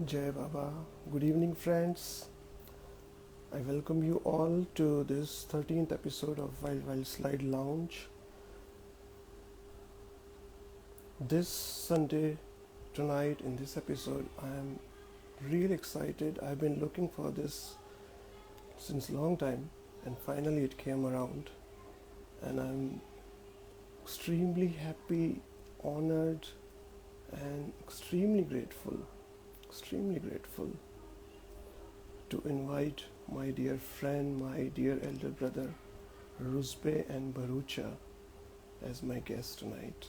Jai Baba. Good evening, friends. I welcome you all to this 13th episode of Wild Slide Lounge. This Sunday, tonight, in this episode, I am really excited. I've been looking for this since long time, and finally it came around. And I'm extremely happy, honored, and extremely grateful to invite my dear friend, my dear elder brother, Ruzbeh N Bharucha, as my guest tonight.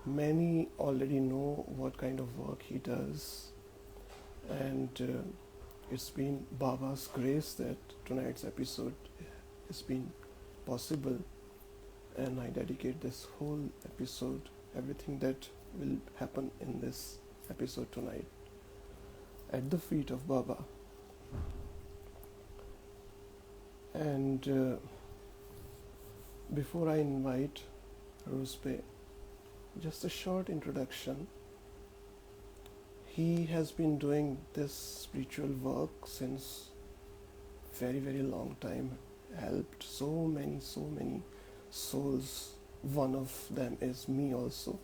Many already know what kind of work he does, and it's been Baba's grace that tonight's episode has been possible, and I dedicate this whole episode, everything that will happen in this episode tonight, at the feet of Baba. And before I invite Ruzbeh, just a short introduction. He has been doing this spiritual work since very long time, helped so many souls. One of them is me also.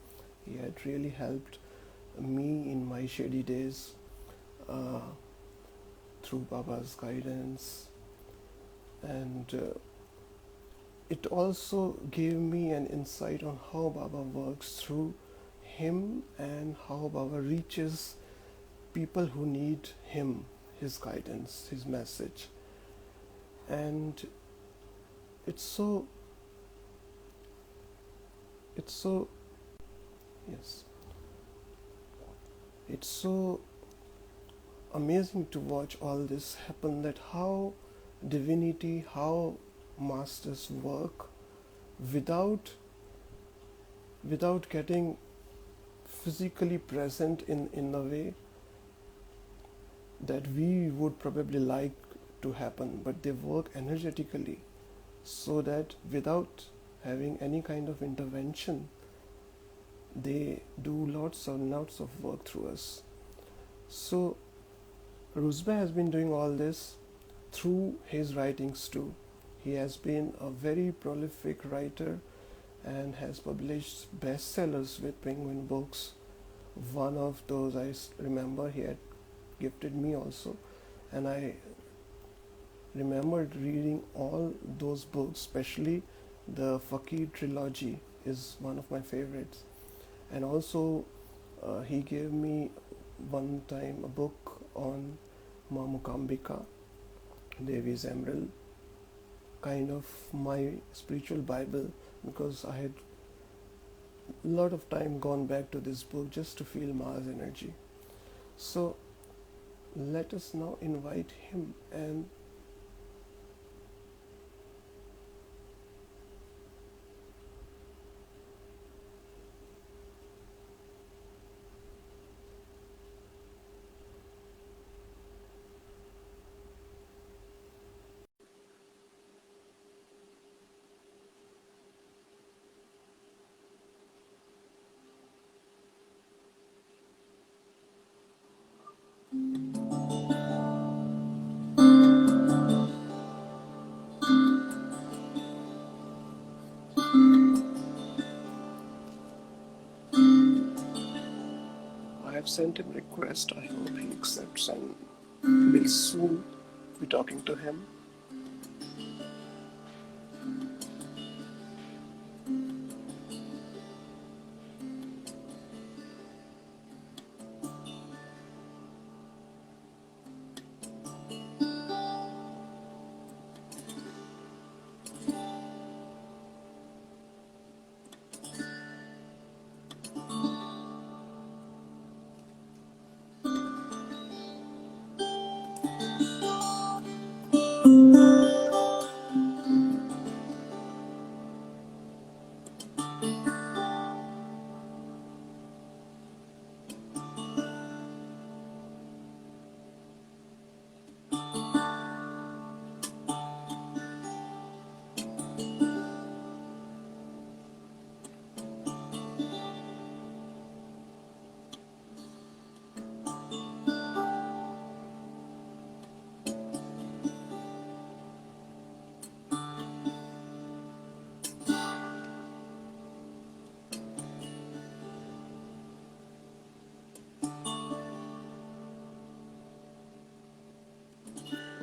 He had really helped me in my shady days through Baba's guidance, and it also gave me an insight on how Baba works through him and how Baba reaches people who need him, his guidance, his message. And it's so amazing to watch all this happen, that how divinity, how masters work without getting physically present in a way that we would probably like to happen, but they work energetically, so that without having any kind of intervention, they do lots of work through us. So Ruzbeh has been doing all this through his writings too. He has been a very prolific writer and has published bestsellers with Penguin Books. One of those I remember he had gifted me also, and I remembered reading all those books, especially the Fakir trilogy is one of my favorites. And also he gave me one time a book on Ma Mukambika, Devi's Emerald, kind of my spiritual Bible, because I had a lot of time gone back to this book just to feel Ma's energy. So let us now invite him, and I have sent him a request. I hope he accepts, and will soon be talking to him.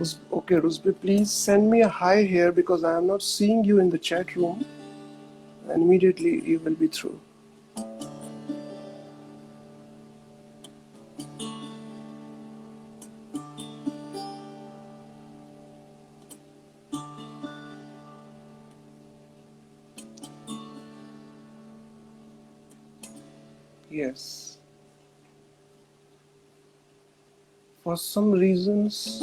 Okay, Ruzbeh, please send me a hi here because I am not seeing you in the chat room, and immediately you will be through. Yes. For some reasons,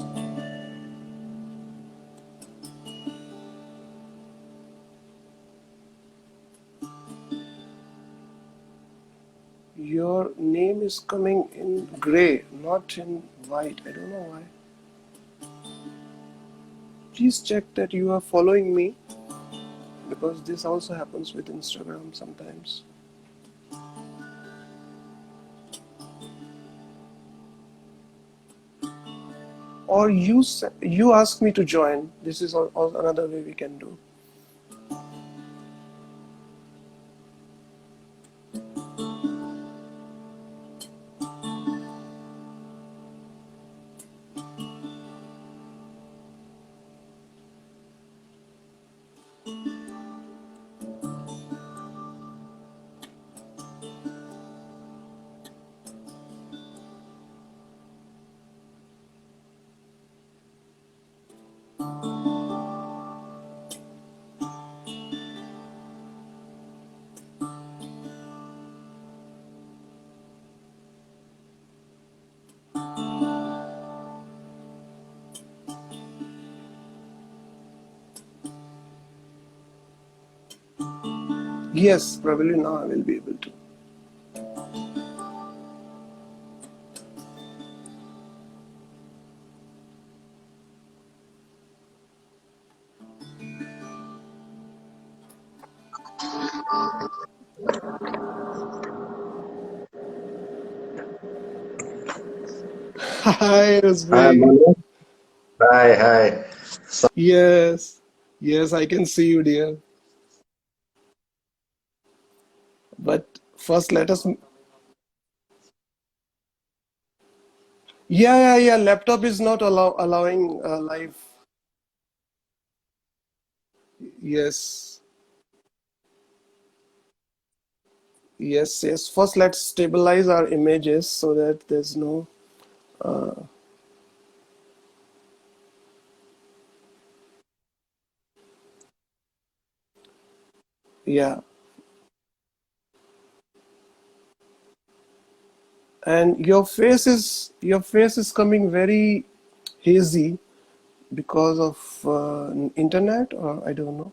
your name is coming in gray, not in white. I don't know why. Please check that you are following me because this also happens with Instagram sometimes. Or you ask me to join. This is another way we can do. Yes, probably now I will be able to. Hi, Hi, Ruzbeh. Amano. Hi, hi. Yes, yes, I can see you, dear. But first, let us. Yeah. Laptop is not allowing live. Yes, yes. First, let's stabilize our images so that there's no. Yeah, and your face is coming very hazy because of internet, or I don't know.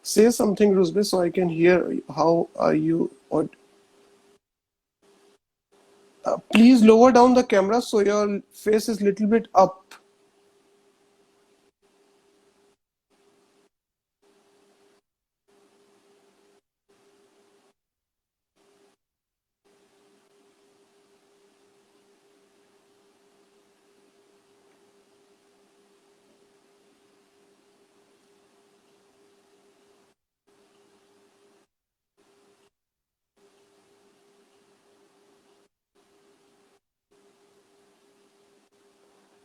Say something, Ruzbe, so I can hear. How are you? Or please lower down the camera so your face is little bit up.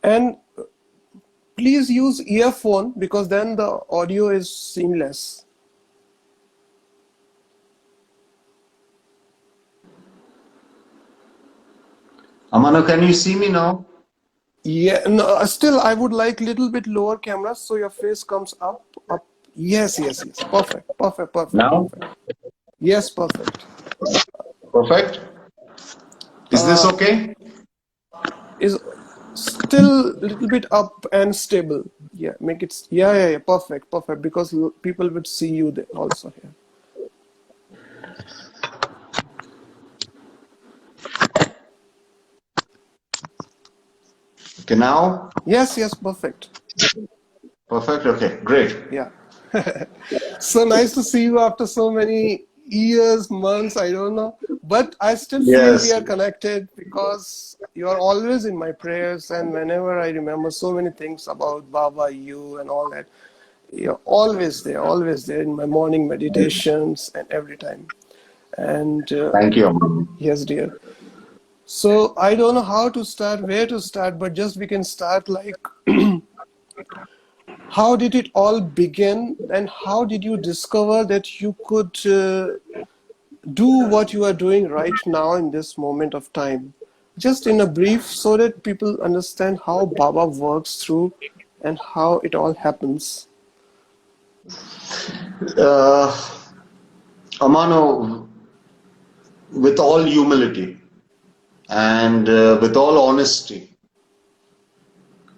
And please use earphone because then the audio is seamless. Amano, can you see me now? Yeah, no, still I would like little bit lower camera so your face comes up. Yes. Now? Perfect. Yes, perfect. Perfect. Is this Uh, okay? is still little bit up and stable. Yeah, make it. Yeah. Perfect. Because people would see you there also here. Okay, now? Yes, perfect. Perfect. Okay, great. Yeah. So nice to see you after so many years, months, I don't know. But I still feel we Yes. are connected because you are always in my prayers. And whenever I remember so many things about Baba, you, and all that, you're always there in my morning meditations and every time. And Thank you, Amano. yes, dear. So I don't know how to start, where to start, but just we can start like, how did it all begin, and how did you discover that you could do what you are doing right now in this moment of time? Just in a brief, so that people understand how Baba works through and how it all happens. Uh, Amano, with all humility and with all honesty,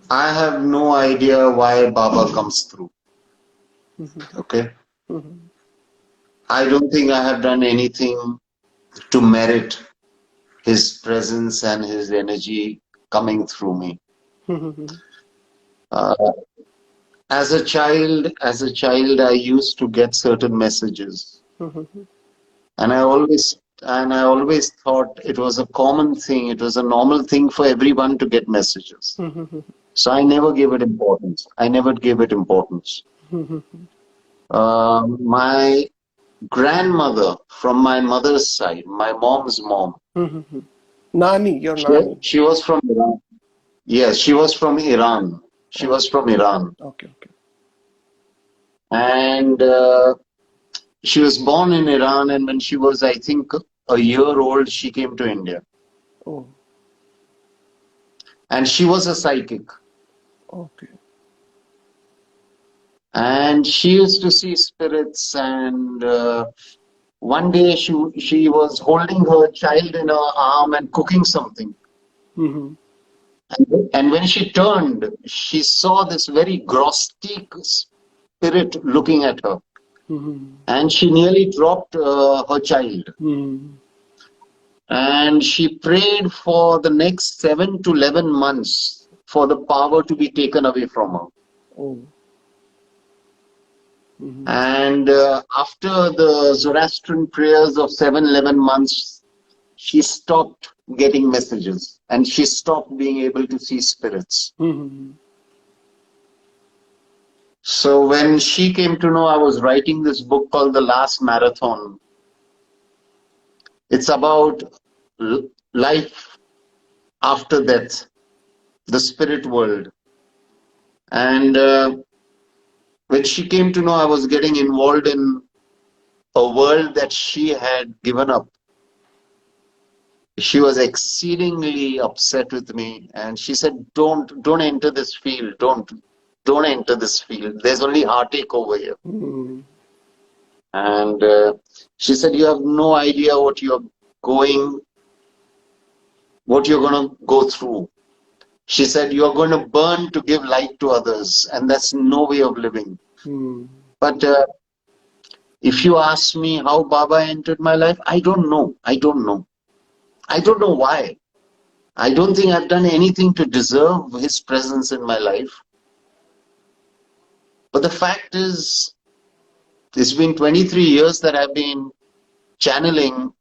I have no idea why Baba comes through. Okay? I don't think I have done anything to merit his presence and his energy coming through me. Uh, as a child, I used to get certain messages, and I always thought it was a common thing. It was a normal thing for everyone to get messages. So I never gave it importance. My grandmother from my mother's side, my mom's mom, Nani, your Nani. she was from Iran. Yes, she was from Iran. She was from Iran. Okay. And she was born in Iran, and when she was, I think, a year old, she came to India. Oh, And she was a psychic. okay. And she used to see spirits, and one day she was holding her child in her arm and cooking something. And when she turned, she saw this very grotesque spirit looking at her. And she nearly dropped her child. And she prayed for the next 7 to 11 months for the power to be taken away from her. Oh. And after the Zoroastrian prayers of 7-11 months, she stopped getting messages and she stopped being able to see spirits. So when she came to know I was writing this book called The Last Marathon, it's about life after death, the spirit world. And when she came to know I was getting involved in a world that she had given up, she was exceedingly upset with me, and she said, don't enter this field, don't enter this field, there's only heartache over here. And she said, you have no idea what you're going to go through. She said, you're going to burn to give light to others, and that's no way of living. But if you ask me how Baba entered my life, I don't know why. I don't think I've done anything to deserve his presence in my life. But the fact is, it's been 23 years that I've been channeling.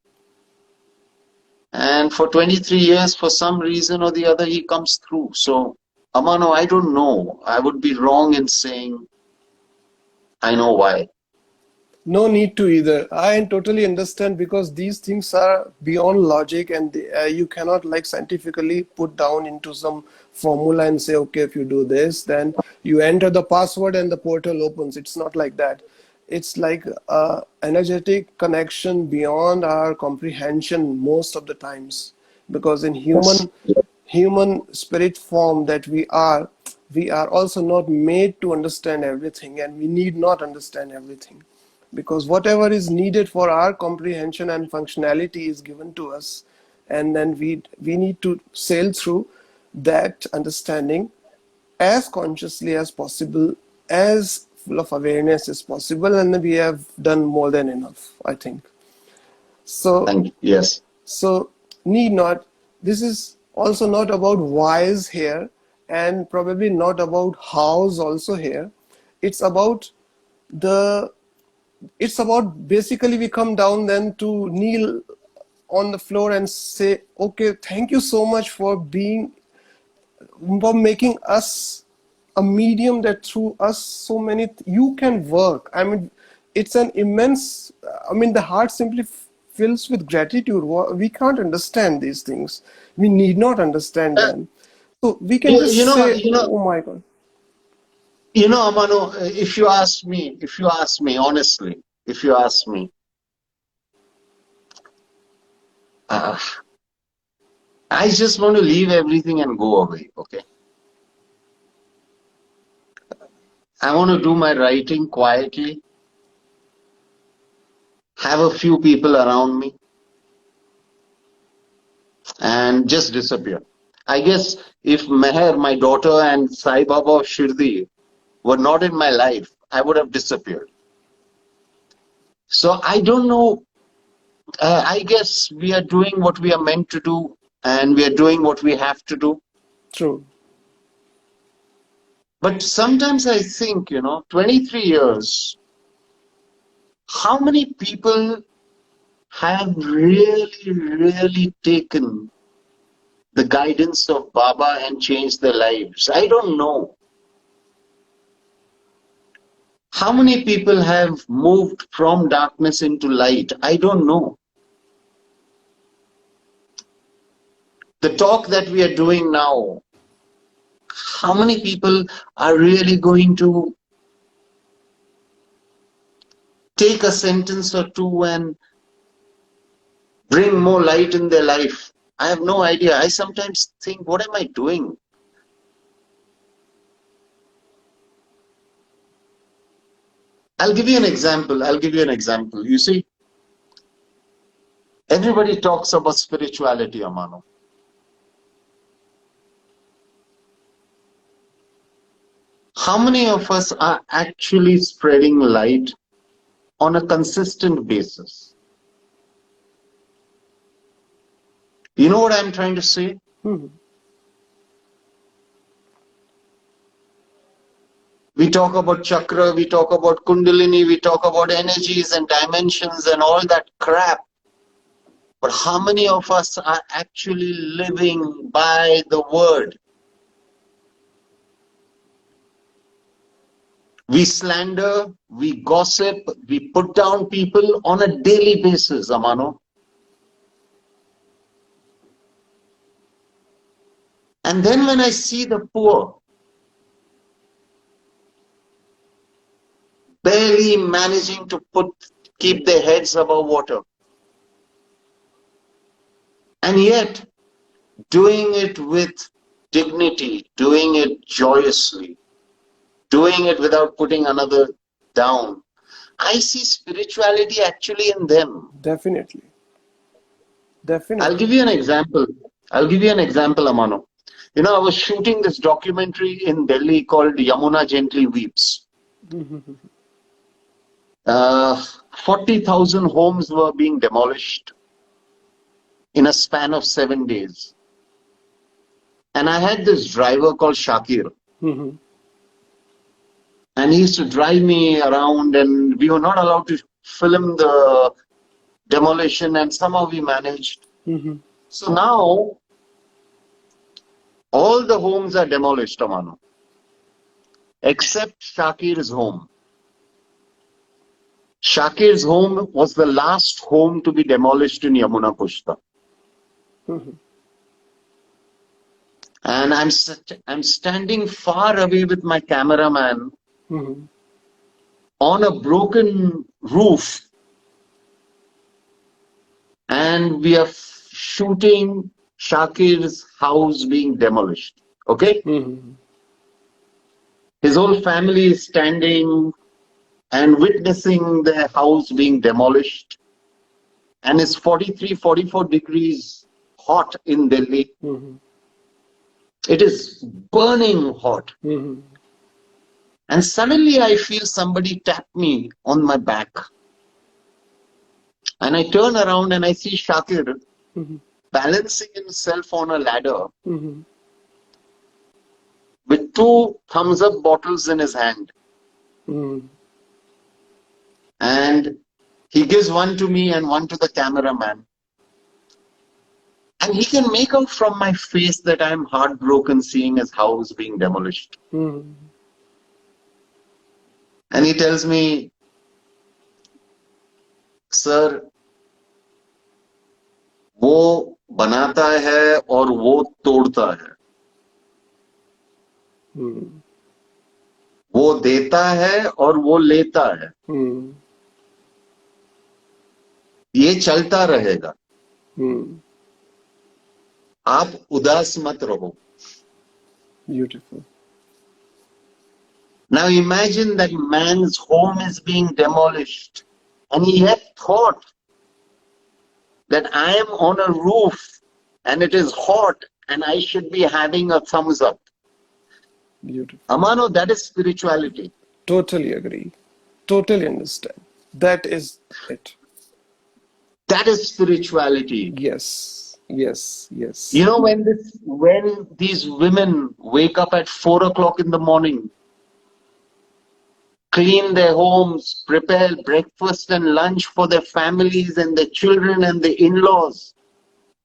And for 23 years, for some reason or the other, he comes through. So, Amano, I don't know. I would be wrong in saying I know why. No need to either. I totally understand, because these things are beyond logic, and you cannot like scientifically put down into some formula and say, okay, if you do this, then you enter the password and the portal opens. It's not like that. It's like a energetic connection beyond our comprehension most of the times, because in Yes. human spirit form that we are also not made to understand everything, and we need not understand everything, because whatever is needed for our comprehension and functionality is given to us, and then we need to sail through that understanding as consciously as possible, as full of awareness as possible, and we have done more than enough, I think. So Thank you. Yes. so need not, this is also not about whys here, and probably not about hows also here. It's about the it's about basically we come down then to kneel on the floor and say, okay, thank you so much for making us a medium that through us so many you can work. I mean, it's an immense, I mean, the heart simply fills with gratitude. We can't understand these things. We need not understand Uh, them. So we can you, just you know, say, you know, oh my God. Amano, if you ask me honestly, if you ask me, uh, I just want to leave everything and go away. Okay, I want to do my writing quietly, have a few people around me, and just disappear. I guess if Meher, my daughter, and Sai Baba of Shirdi were not in my life, I would have disappeared. So I don't know. I guess we are doing what we are meant to do, and we are doing what we have to do. True. But sometimes I think, 23 years, how many people have really, really taken the guidance of Baba and changed their lives? I don't know. How many people have moved from darkness into light? I don't know. The talk that we are doing now, how many people are really going to take a sentence or two and bring more light in their life? I have no idea. I sometimes think, what am I doing? I'll give you an example. You see, everybody talks about spirituality, Amano. How many of us are actually spreading light on a consistent basis? You know what I'm trying to say? Mhm. We talk about chakra, we talk about kundalini, we talk about energies and dimensions and all that crap. But how many of us are actually living by the word? We slander, we gossip, we put down people on a daily basis, Amano. And then when I see the poor barely managing to keep their heads above water, and yet doing it with dignity, doing it joyously, doing it without putting another down, I see spirituality actually in them. Definitely. I'll Definitely. give you an example. Amano. I was shooting this documentary in Delhi called Yamuna Gently Weeps. Mhm. 40,000 homes were being demolished in a span of 7 days. And I had this driver called Shakir. Mhm. And he used to drive me around, and we were not allowed to film the demolition, and somehow we managed. Mhm. So now all the homes are demolished, Amano, except Shakir's home. Shakir's home was the last home to be demolished in Yamuna Pushta. Mhm. And I'm standing far away with my cameraman Mhm. on a broken roof, and we are shooting Shakir's house being demolished. Okay? Mhm. His whole family is standing and witnessing their house being demolished. And it's 43, 44 degrees hot in Delhi. Mhm. It is burning hot. Mhm. And suddenly I feel somebody tap me on my back. And I turn around and I see Shakir Mhm. balancing himself on a ladder Mhm. with two thumbs up bottles in his hand. Mhm. And he gives one to me and one to the cameraman. And he can make out from my face that I'm heartbroken seeing his house being demolished. Mhm. And he tells me, sir, वो बनाता है और वो तोड़ता है, Hmm. वो देता है और वो लेता है, Hmm. ये चलता रहेगा। Hmm. आप उदास मत रहो। Beautiful. Now imagine that man's home is being demolished and he had thought that I am on a roof and it is hot and I should be having a thumbs up. Beautiful. Amano, that is spirituality. Totally agree. Totally understand. That is it. That is spirituality. Yes. Yes. Yes. You know, when these women wake up at 4 o'clock in the morning, clean their homes, prepare breakfast and lunch for their families and their children and their in-laws,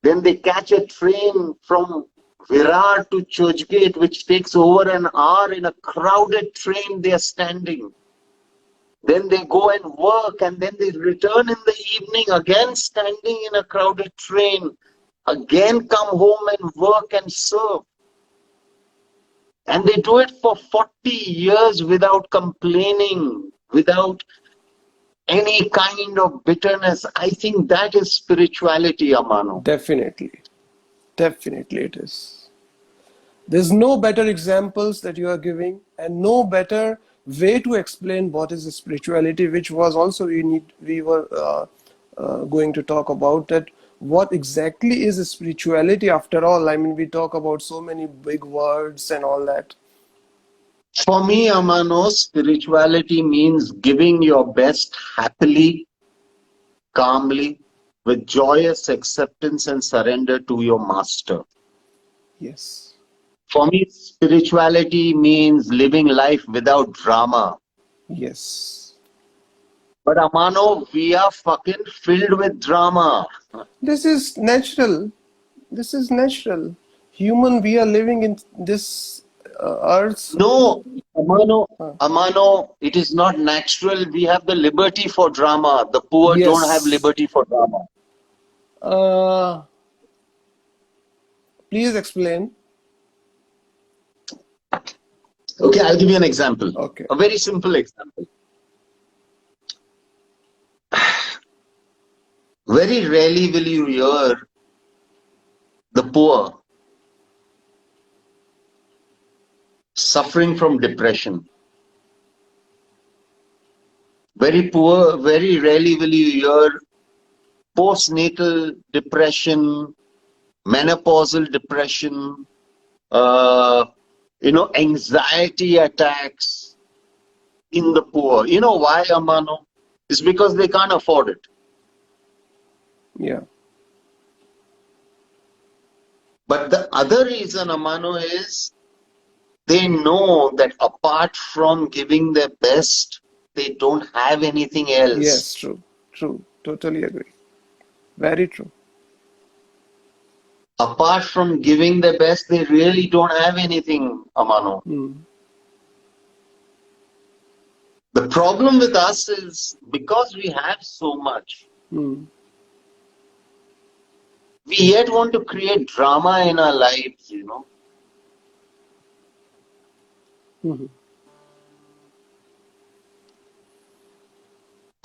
then they catch a train from Virar to Churchgate, which takes over an hour. In a crowded train they are standing. Then they go and work, and then they return in the evening, again standing in a crowded train, again come home and work and serve. And they do it for 40 years without complaining, without any kind of bitterness. I think that is spirituality, Amano. Definitely. Definitely it is. There's no better examples that you are giving and no better way to explain what is spirituality, which was also we were going to talk about that. What exactly is spirituality after all? I mean, we talk about so many big words and all that. For me, Amano, spirituality means giving your best happily, calmly, with joyous acceptance and surrender to your master. Yes. For me, spirituality means living life without drama. Yes. But Amano, we are fucking filled with drama. This is natural. This is natural. Human, we are living in this earth. No, Amano, Huh. Amano, it is not natural. We have the liberty for drama. The poor don't have Yes. liberty for drama. Uh, please explain. Okay, I'll give you an example. Okay. A very simple example. Very rarely will you hear the poor suffering from depression. Very rarely will you hear postnatal depression, menopausal depression, anxiety attacks in the poor. You know why, Amano? It's because they can't afford it. Yeah. But the other reason, Amano, is they know that apart from giving their best, they don't have anything else. Yes, true. True. Totally agree. Very true. Apart from giving their best, they really don't have anything, Amano. The problem with us is because we have so much, we yet want to create drama in our lives,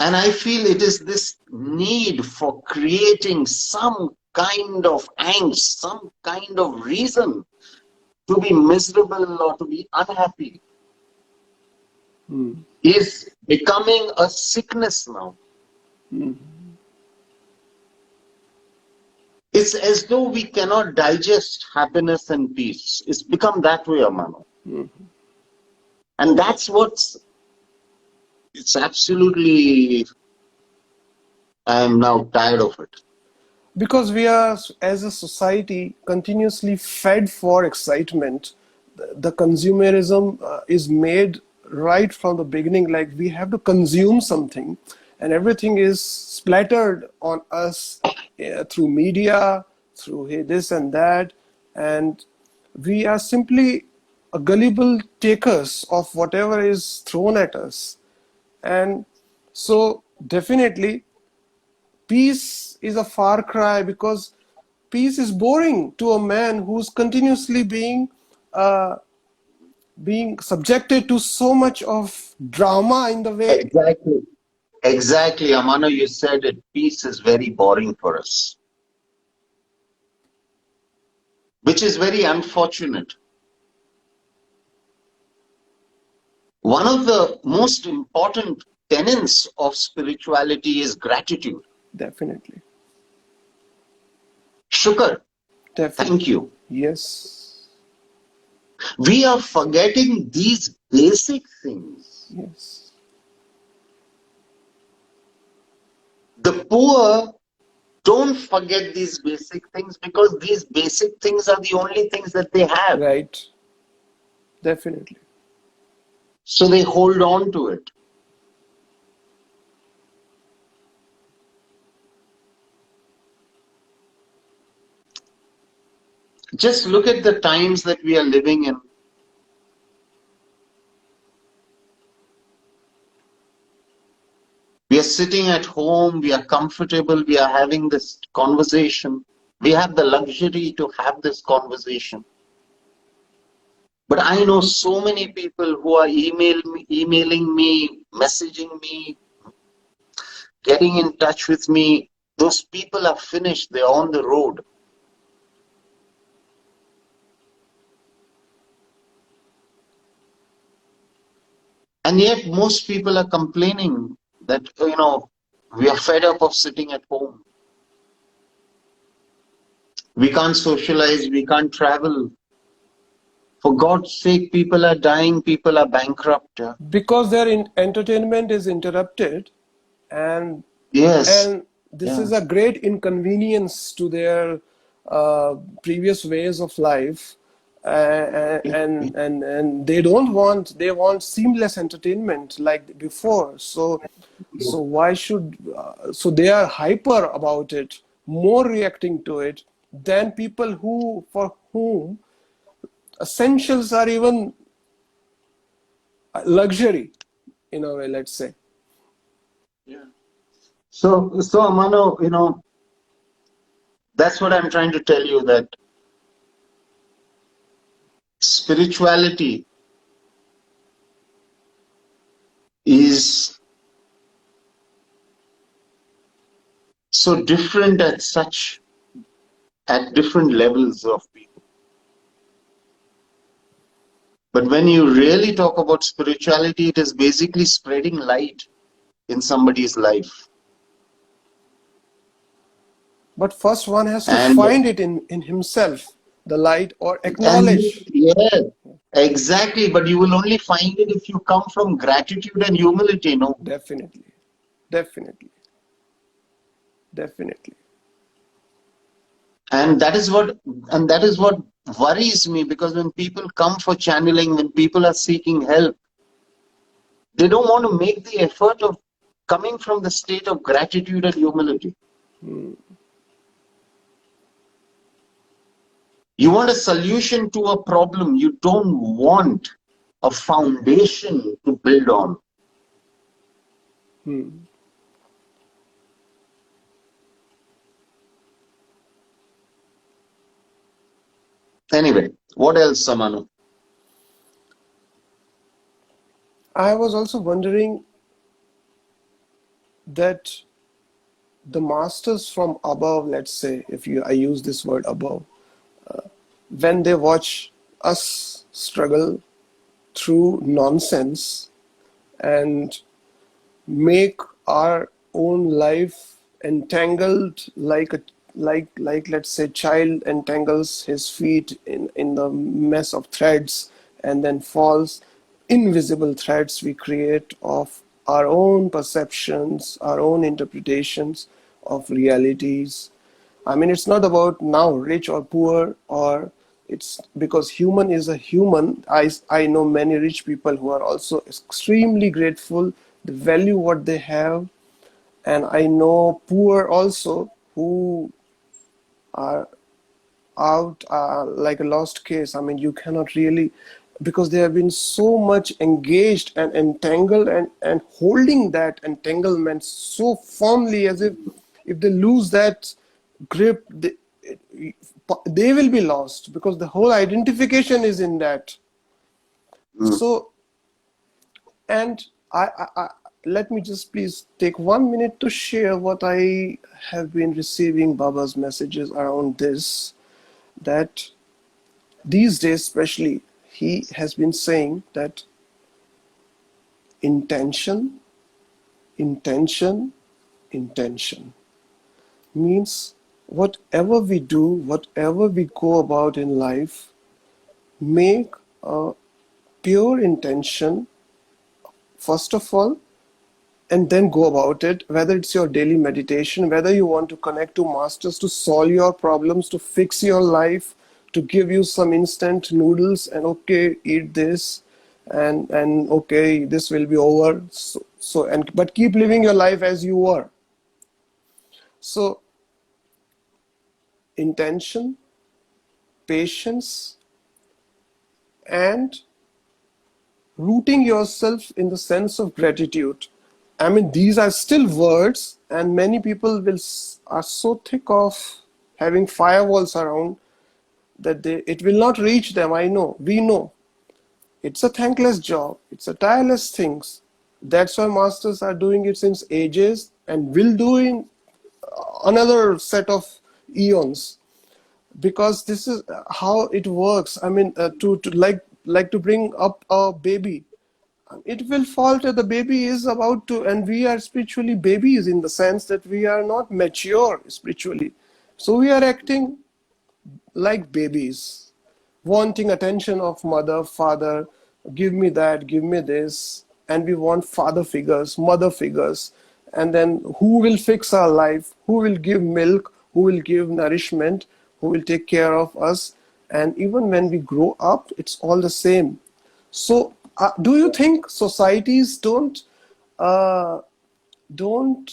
And I feel it is this need for creating some kind of angst, some kind of reason to be miserable or to be unhappy is becoming a sickness now. It's as though we cannot digest happiness and peace. It's become that way, Amano. And that's it's absolutely, I'm now tired of it. Because we are, as a society, continuously fed for excitement. The consumerism is made right from the beginning, like we have to consume something, and everything is splattered on us through media, through this and that, and we are simply gullible takers of whatever is thrown at us. And so definitely peace is a far cry, because peace is boring to a man who's continuously uh, being subjected to so much of drama in the way. Exactly. Exactly, Amano, you said it. Peace is very boring for us, which is very unfortunate. One of the most important tenets of spirituality is gratitude. Definitely. Shukr, thank Definitely. you. Yes. We are forgetting these basic things. Yes. The poor don't forget these basic things because these basic things are the only things that they have. Right. Definitely. So they hold on to it. Just look at the times that we are living in. We are sitting at home, we are comfortable, we are having this conversation. We have the luxury to have this conversation. But I know so many people who are emailing me, messaging me, getting in touch with me. Those people are finished, they're on the road. And yet most people are complaining that, we are fed up of sitting at home. We can't socialize, we can't travel. For God's sake, people are dying, people are bankrupt. Because their entertainment is interrupted, and Yes. and this Yeah. is a great inconvenience to their previous ways of life, and they want seamless entertainment like before. So why should so they are hyper about it, more reacting to it than people who for whom essentials are even luxury in a way, let's say. Yeah. So Amano, that's what I'm trying to tell you, that spirituality is so different at different levels of people. But when you really talk about spirituality, it is basically spreading light in somebody's life. But first one has to And find it in himself, the light, or and acknowledge. yeah, exactly. But you will only find it if you come from gratitude and humility, no? Definitely, definitely, definitely. And that is what worries me, because when people come for channeling, when people are seeking help, they don't want to make the effort of coming from the state of gratitude and humility. You want a solution to a problem. You don't want a foundation to build on. Hmm. Anyway, what else, Samanu? I was also wondering that the masters from above, let's say, if I use this word above, when they watch us struggle through nonsense and make our own life entangled like let's say child entangles his feet in the mess of threads and then falls, invisible threads we create of our own perceptions, our own interpretations of realities. I mean, it's not about now rich or poor, or it's because human is a human. I know many rich people who are also extremely grateful, they value what they have, and I know poor also who are out like a lost case. I mean, you cannot really, because they have been so much engaged and entangled and holding that entanglement so firmly, as if they lose that grip, they will be lost because the whole identification is in that. So, and let me just please take 1 minute to share what I have been receiving Baba's messages around this, that these days especially, he has been saying that intention, intention, intention means whatever we do, whatever we go about in life, make a pure intention first of all, and then go about it. Whether it's your daily meditation, whether you want to connect to masters to solve your problems, to fix your life, to give you some instant noodles and okay, eat this, and okay, this will be over. But keep living your life as you were. So intention, patience, and rooting yourself in the sense of gratitude. I mean, these are still words, and many people are so thick of having firewalls around that it will not reach them. I know, we know. It's a thankless job. It's a tireless things. That's why masters are doing it since ages and will do in another set of eons, because this is how it works. I mean, to like to bring up a baby, it will falter. The baby is about to, and we are spiritually babies in the sense that we are not mature spiritually, so we are acting like babies, wanting attention of mother, father, give me that, give me this, and we want father figures, mother figures, and then who will fix our life, who will give milk, who will give nourishment, who will take care of us. And even when we grow up, it's all the same. So do you think societies uh, don't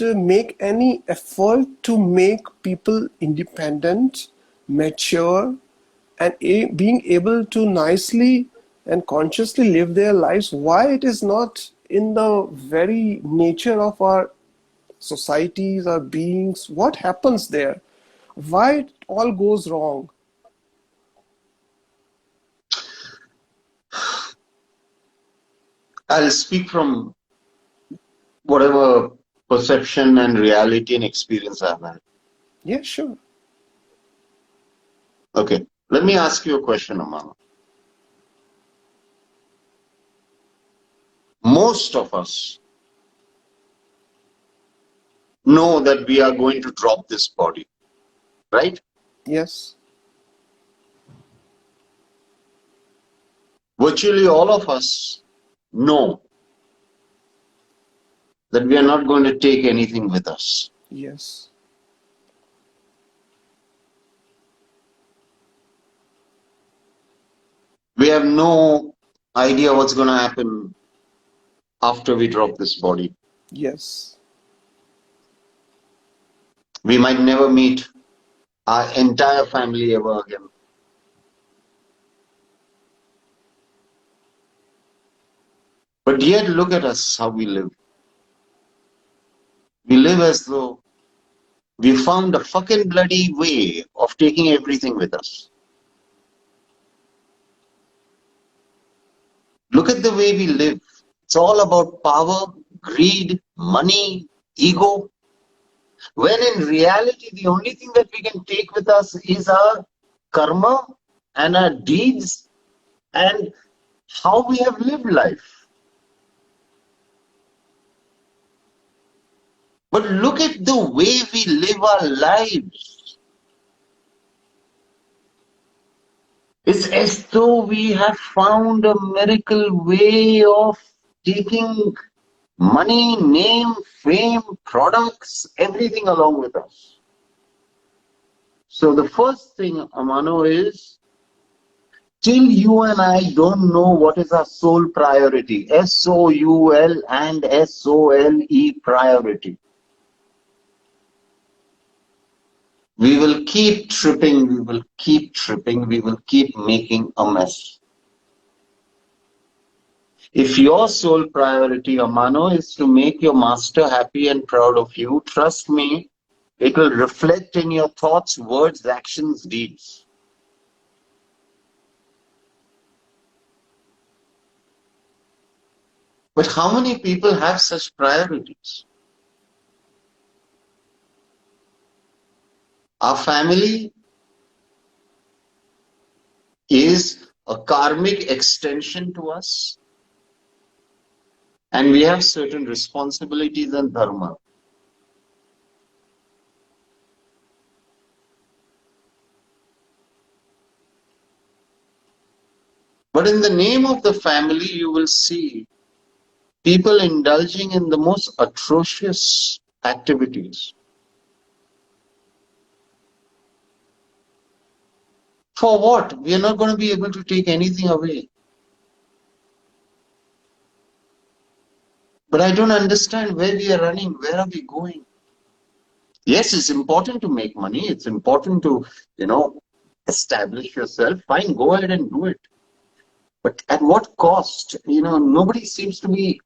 make any effort to make people independent, mature, and being able to nicely and consciously live their lives? Why it is not in the very nature of our societies, our beings? What happens there? Why it all goes wrong? I'll speak from whatever perception and reality and experience I've had. Yeah, sure. Okay, let me ask you a question, Amano. Most of us know that we are going to drop this body, right? Yes. Virtually all of us know that we are not going to take anything with us. Yes. We have no idea what's going to happen after we drop this body. Yes. We might never meet our entire family ever again. But yet, look at us, how we live. We live as though we found a fucking bloody way of taking everything with us. Look at the way we live. It's all about power, greed, money, ego. When in reality, the only thing that we can take with us is our karma and our deeds and how we have lived life. But look at the way we live our lives. It's as though we have found a miracle way of taking money, name, fame, products, everything along with us. So the first thing, Amano, is till you and I don't know what is our soul priority, SOUL and SOLE priority, we will keep tripping, we will keep tripping, we will keep making a mess. If your sole priority, Amano, is to make your master happy and proud of you, trust me, it will reflect in your thoughts, words, actions, deeds. But how many people have such priorities? Our family is a karmic extension to us, and we have certain responsibilities and dharma. But in the name of the family, you will see people indulging in the most atrocious activities. For what? We are not going to be able to take anything away. But I don't understand where we are running, where are we going? Yes, it's important to make money. It's important to, establish yourself. Fine, go ahead and do it. But at what cost? Nobody seems to be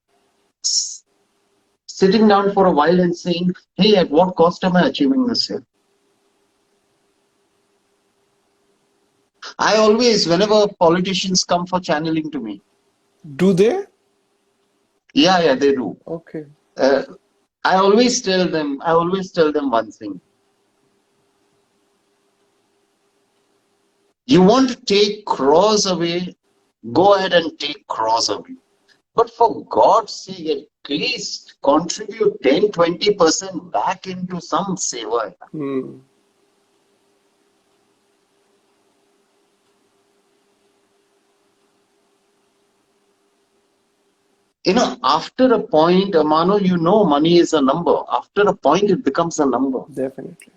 sitting down for a while and saying, hey, at what cost am I achieving this here? I always, whenever politicians come for channeling to me. Do they? Yeah, they do. Okay. I always tell them one thing. You want to take crores away, go ahead and take crores away. But for God's sake, at least contribute 10-20% back into some seva. After a point, Amano, money is a number. After a point, it becomes a number. Definitely.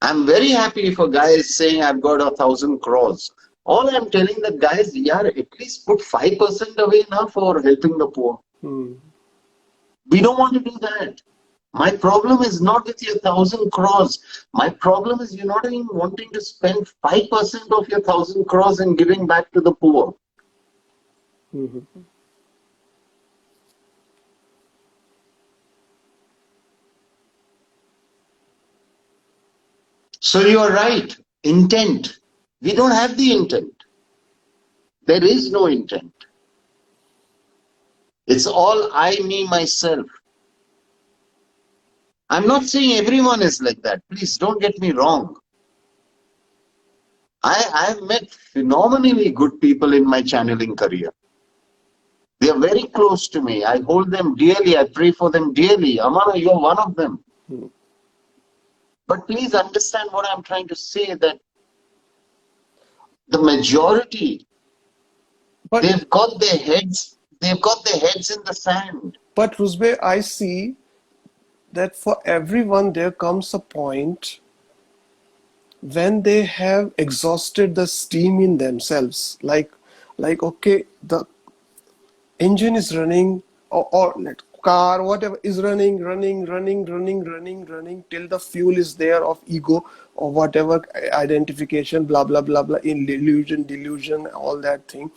I'm very happy if a guy is saying, I've got 1,000 crores. All I'm telling the guys, at least put 5% away now for helping the poor. We don't want to do that. My problem is not with your 1,000 crores. My problem is you're not even wanting to spend 5% of your 1,000 crores and giving back to the poor. So you are right. Intent. We don't have the intent. There is no intent. It's all I, me, myself. I'm not saying everyone is like that. Please don't get me wrong. I've met phenomenally good people in my channeling career. They are very close to me. I hold them dearly. I pray for them dearly. Amano, you're one of them. But please understand what I'm trying to say, that the majority, they've got their heads in the sand. But Ruzbeh, I see that for everyone there comes a point when they have exhausted the steam in themselves. Like okay, the engine is running, or car, whatever, is running till the fuel is there of ego or whatever, identification, blah blah blah blah, delusion, all that thing.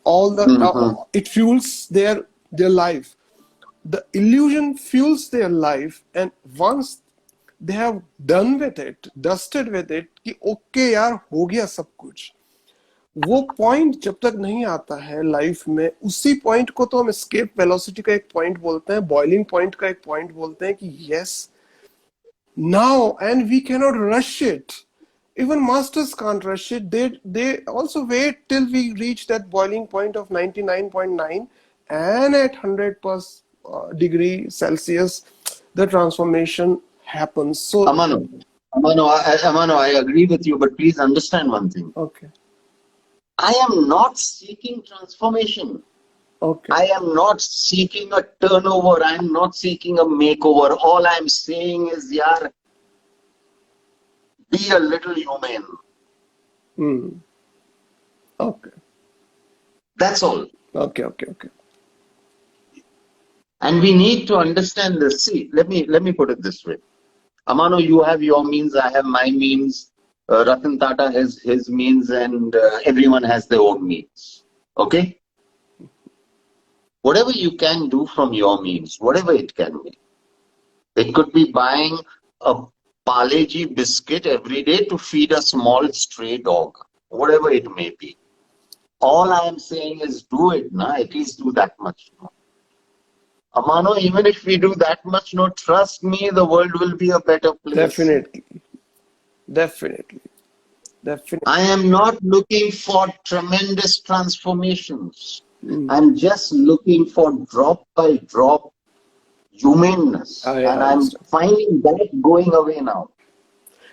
All the it fuels their life. The illusion fuels their life, and once they have done with it, dusted with it, कि okay यार हो गया सब कुछ, वो point जब तक नहीं आता है लाइफ में, उसी पॉइंट को तो हम एस्केप वेलोसिटी का एक पॉइंट बोलते हैं, बॉइलिंग पॉइंट का एक पॉइंट बोलते हैं कि yes now, and we can not rush it. Even masters can't rush it. They also wait till we reach that boiling point of 99.9, and at 100 degree Celsius, the transformation happens. So, Amano, I agree with you, but please understand one thing. Okay. I am not seeking transformation. Okay. I am not seeking a turnover. I am not seeking a makeover. All I am saying is, yaar, be a little humane. Okay. That's all. Okay. And we need to understand this. See, let me put it this way. Amano, you have your means, I have my means. Ratan Tata has his means, and everyone has their own means. Okay? Whatever you can do from your means, whatever it can be. It could be buying a Parle-G biscuit every day to feed a small stray dog, whatever it may be. All I am saying is do it, na? At least do that much. No? Amano, even if we do that much, no, trust me, the world will be a better place. Definitely, definitely, definitely. I am not looking for tremendous transformations. Mm, I'm just looking for drop by drop humaneness. I And I'm understand. finding that going away now.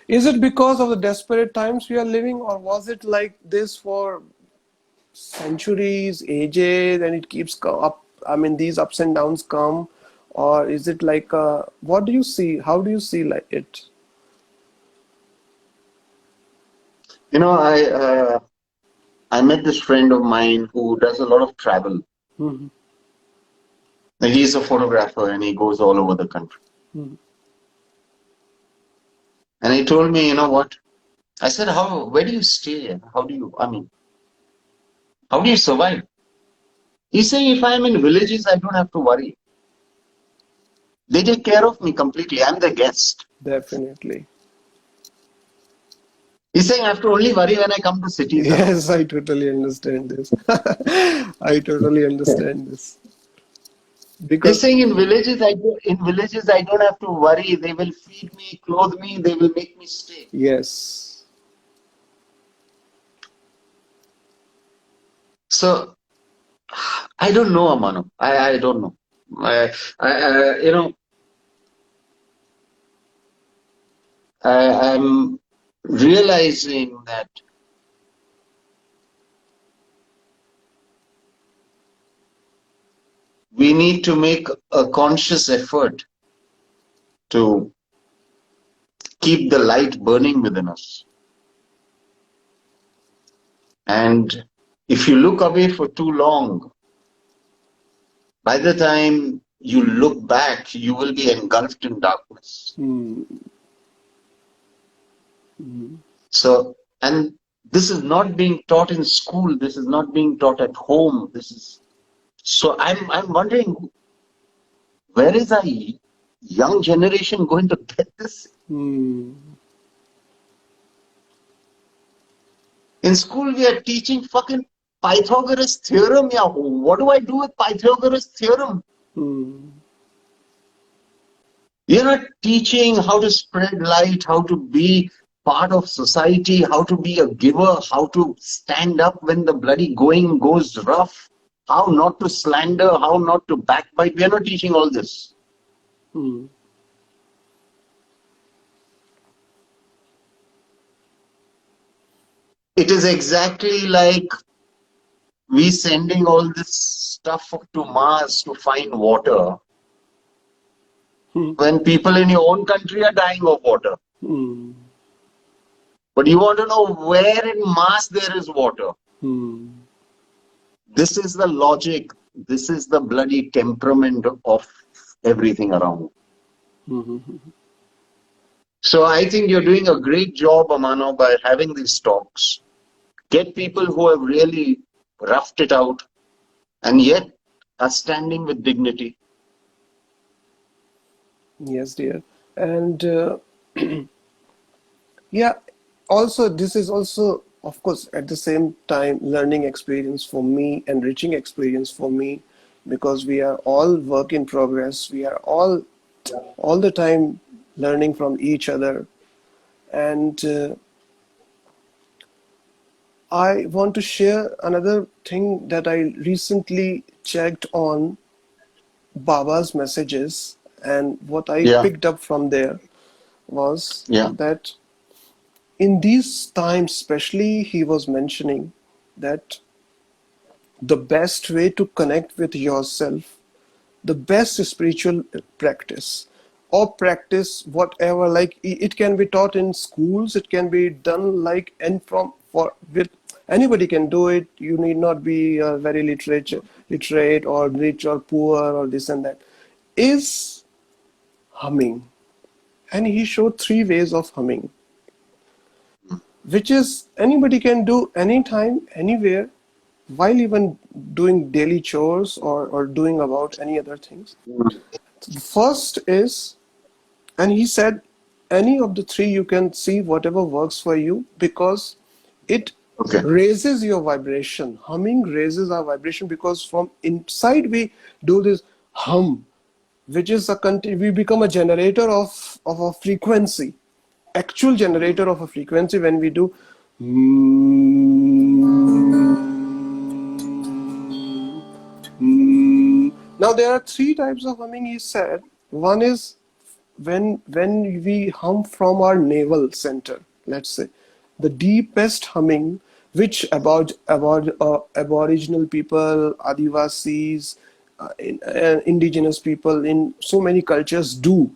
Is it because of the desperate times we are living, or was it like this for centuries, ages, and it keeps up? I mean, these ups and downs come, or is it like what do you see? How do you see like it? You know, I met this friend of mine who does a lot of travel. Mhm, He's a photographer and he goes all over the country. mhm. And he told me, you know what? I said, where do you stay? How do you survive? He's saying, if I'm in villages, I don't have to worry. They take care of me completely. I'm the guest. Definitely. He's saying, I have to only worry when I come to cities and all. Yes, I totally understand this. I totally understand this He's because saying in villages I don't have to worry. They will feed me, clothe me, they will make me stay. yes, So I don't know, Amano. I don't know. You know, I'm realizing that we need to make a conscious effort to keep the light burning within us. And if you look away for too long, by the time you look back, you will be engulfed in darkness. mm, mm, So, and this is not being taught in school. This is not being taught at home. So I'm wondering, where is our young generation going to get this? mm. In school, we are teaching fucking Pythagoras theorem. Yeah, what do I do with Pythagoras theorem? Mm. You're not teaching how to spread light, how to be part of society, how to be a giver, how to stand up when the bloody going goes rough, how not to slander, how not to backbite. We are not teaching all this. Mm. It is exactly like we sending all this stuff up to Mars to find water Mm. when people in your own country are dying of water. Mm. But you want to know where in Mars there is water. Mm. This is the logic. This is the bloody temperament of everything around. Mhm. So I think you're doing a great job, Amano, by having these talks. Get people who have really roughed it out and yet are standing with dignity. Yes, dear. And yeah, also, this is also, of course, at the same time, learning experience for me, enriching experience for me, because we are all work in progress. We are all the time learning from each other. And I want to share another thing that I recently checked on Baba's messages, and what I Yeah, picked up from there was yeah. that in these times, especially, he was mentioning that the best way to connect with yourself, the best spiritual practice, or practice whatever, like it can be taught in schools, it can be done like and from for with anybody can do it. You need not be very literate or rich or poor or this and that. Is humming, and he showed three ways of humming. which is anybody can do anytime, anywhere, while even doing daily chores or doing about any other things. The first is, and he said, any of the three you can see whatever works for you, because it Okay. raises your vibration. Humming raises our vibration because from inside we do this hum, which is we become a generator of a frequency, actual generator of a frequency when we do. Now there are three types of humming, he said. One is when we hum from our navel center, let's say, the deepest humming, which about aboriginal people, Adivasis, indigenous people in so many cultures do,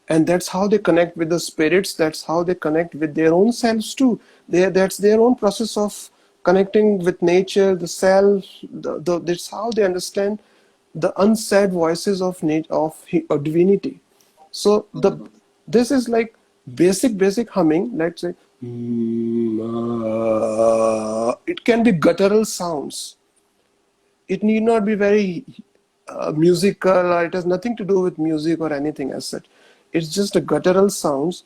and that's how they connect with the spirits. That's how they connect with their own selves too. That's their own process of connecting with nature, the self. That's how they understand the unsaid voices of of divinity. So this is like basic humming. Let's say it can be guttural sounds. It need not be very musical, or it has nothing to do with music or anything as such. It's just a guttural sounds.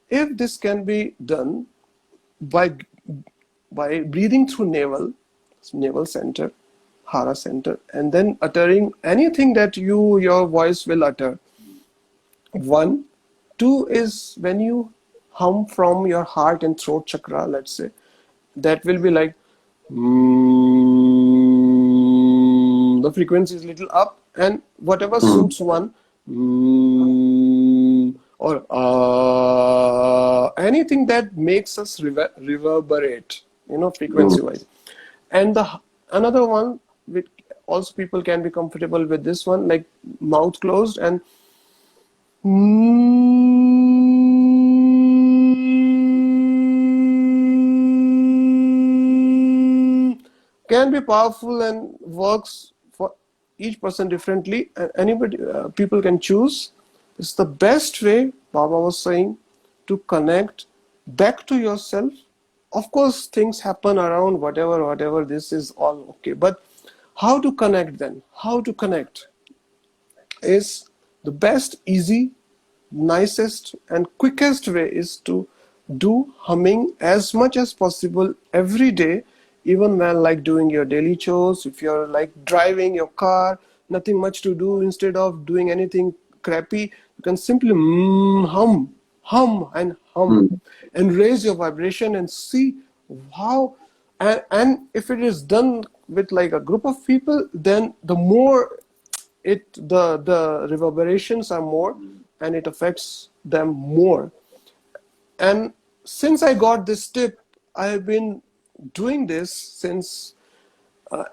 If this can be done by breathing through navel center, hara center, and then uttering anything that your voice will utter. One, two is when you hum from your heart and throat chakra, let's say, that will be like the frequency is little up, and whatever suits one, or anything that makes us reverberate, frequency wise. And the another one, which also people can be comfortable with this one, like mouth closed and can be powerful and works for each person differently. Anybody, people can choose. It's the best way, Baba was saying, to connect back to yourself. Of course, things happen around, whatever, this is all okay. But how to connect then? How to connect is the best, easy, nicest, and quickest way is to do humming as much as possible every day, even when like doing your daily chores. If you're like driving your car, nothing much to do, instead of doing anything crappy, you can simply hum and raise your vibration and see how. And if it is done with like a group of people, then the more the reverberations are more, and it affects them more. And since I got this tip, I have been doing this since,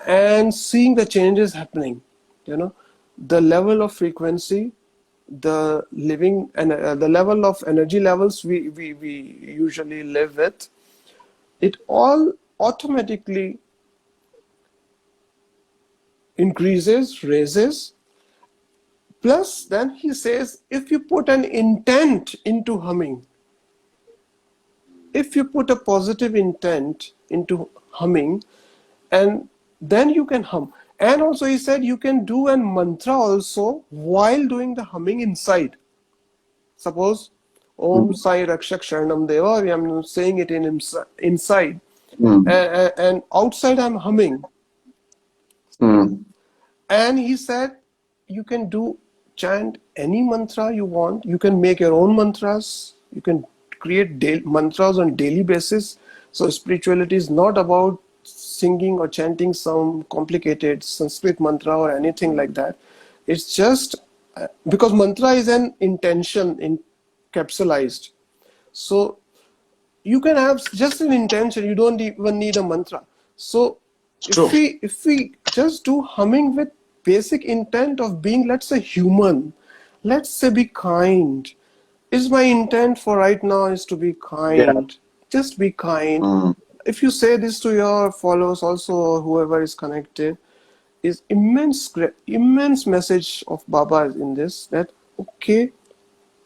and seeing the changes happening. The level of frequency, the living, and the level of energy levels we usually live with, it all automatically increases, raises. Plus, then he says, if you put an intent into humming, if you put a positive intent into humming, and then you can hum. And also he said you can do a mantra also while doing the humming inside. Suppose Om Sai Rakshak Sharanam Deva, I'm saying it in inside, and outside I'm humming. And he said you can chant any mantra you want. You can make your own mantras. You can create mantras on daily basis. So spirituality is not about singing or chanting some complicated Sanskrit mantra or anything like that. It's just because mantra is an intention encapsulated. So you can have just an intention. You don't even need a mantra. So if we just do humming with basic intent of being, let's say, human, let's say, be kind. Is my intent for right now is to be kind. Just be kind. If you say this to your followers also, or whoever is connected, is immense message of Baba in this, that okay,